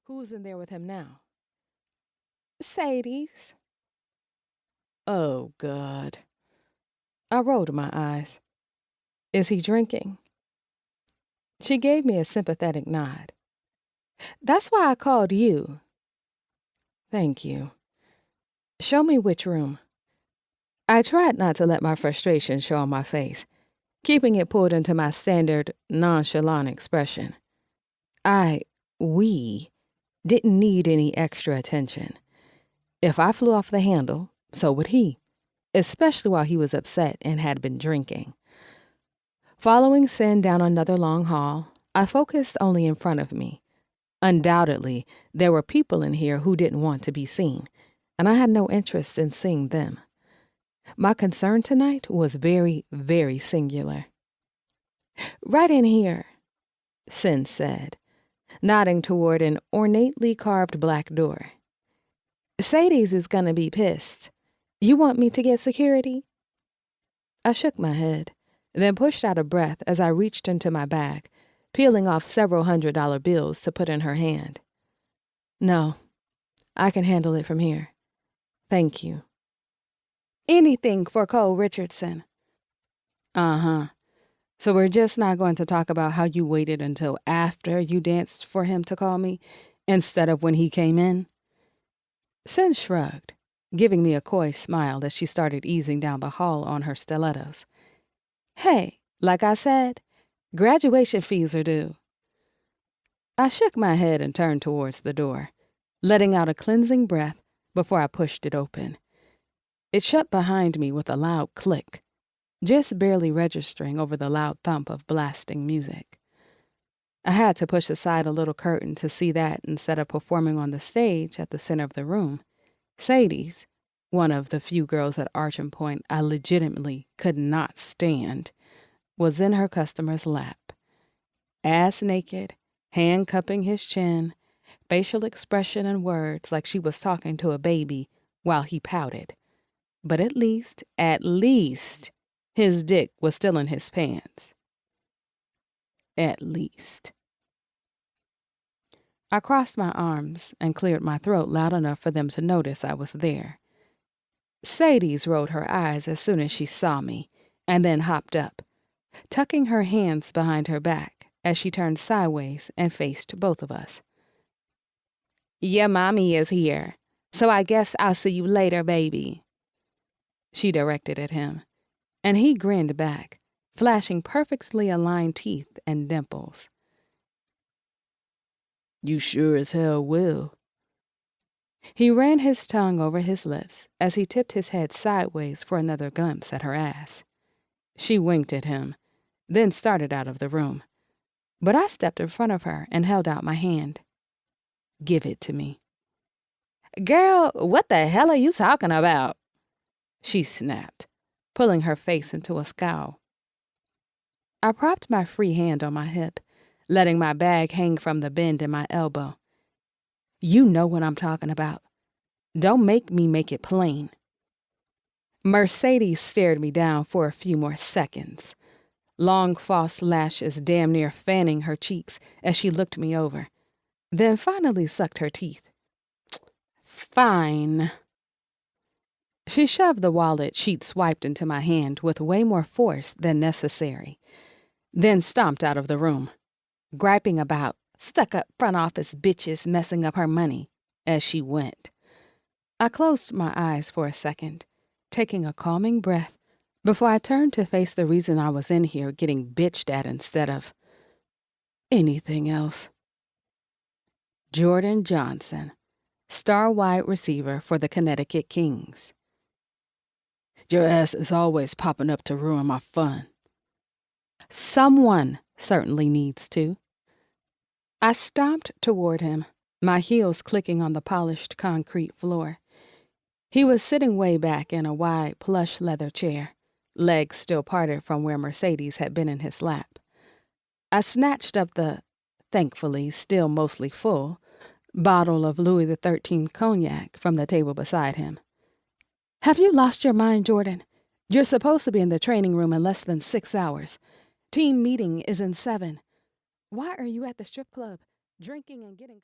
Who's in there with him now? Sadie's. Oh, God. I rolled my eyes. Is he drinking? She gave me a sympathetic nod. That's why I called you. Thank you. Show me which room. I tried not to let my frustration show on my face, keeping it pulled into my standard, nonchalant expression. We didn't need any extra attention. If I flew off the handle, so would he, especially while he was upset and had been drinking. Following Sin down another long hall, I focused only in front of me. Undoubtedly, there were people in here who didn't want to be seen, and I had no interest in seeing them. My concern tonight was very, very singular. Right in here, Sin said, nodding toward an ornately carved black door. Sadie's is gonna be pissed. You want me to get security? I shook my head, then pushed out a breath as I reached into my bag, peeling off several $100 bills to put in her hand. No, I can handle it from here. Thank you. Anything for Nicole Richardson. Uh-huh. So we're just not going to talk about how you waited until after you danced for him to call me, instead of when he came in? Sin shrugged, giving me a coy smile as she started easing down the hall on her stilettos. Hey, like I said, graduation fees are due. I shook my head and turned towards the door, letting out a cleansing breath before I pushed it open. It shut behind me with a loud click, just barely registering over the loud thump of blasting music. I had to push aside a little curtain to see that instead of performing on the stage at the center of the room, Sadie's, one of the few girls at Archon Point I legitimately could not stand, was in her customer's lap. Ass naked, hand cupping his chin, facial expression and words like she was talking to a baby while he pouted. But at least, his dick was still in his pants. At least. I crossed my arms and cleared my throat loud enough for them to notice I was there. Sadie's rolled her eyes as soon as she saw me, and then hopped up, tucking her hands behind her back as she turned sideways and faced both of us. Your mommy is here, so I guess I'll see you later, baby. She directed at him, and he grinned back, flashing perfectly aligned teeth and dimples. You sure as hell will. He ran his tongue over his lips as he tipped his head sideways for another glimpse at her ass. She winked at him, then started out of the room. But I stepped in front of her and held out my hand. Give it to me. Girl, what the hell are you talking about? She snapped, pulling her face into a scowl. I propped my free hand on my hip, letting my bag hang from the bend in my elbow. You know what I'm talking about. Don't make me make it plain. Mercedes stared me down for a few more seconds, long false lashes damn near fanning her cheeks as she looked me over, then finally sucked her teeth. Fine. She shoved the wallet she'd swiped into my hand with way more force than necessary, then stomped out of the room, griping about stuck-up front office bitches messing up her money as she went. I closed my eyes for a second, taking a calming breath before I turned to face the reason I was in here getting bitched at instead of anything else. Jordan Johnson, star wide receiver for the Connecticut Kings. Your ass is always popping up to ruin my fun. Someone certainly needs to. I stomped toward him, my heels clicking on the polished concrete floor. He was sitting way back in a wide plush leather chair, legs still parted from where Mercedes had been in his lap. I snatched up the, thankfully still mostly full, bottle of Louis XIII cognac from the table beside him. Have you lost your mind, Jordan? You're supposed to be in the training room in less than 6 hours. Team meeting is in 7. Why are you at the strip club, drinking and getting...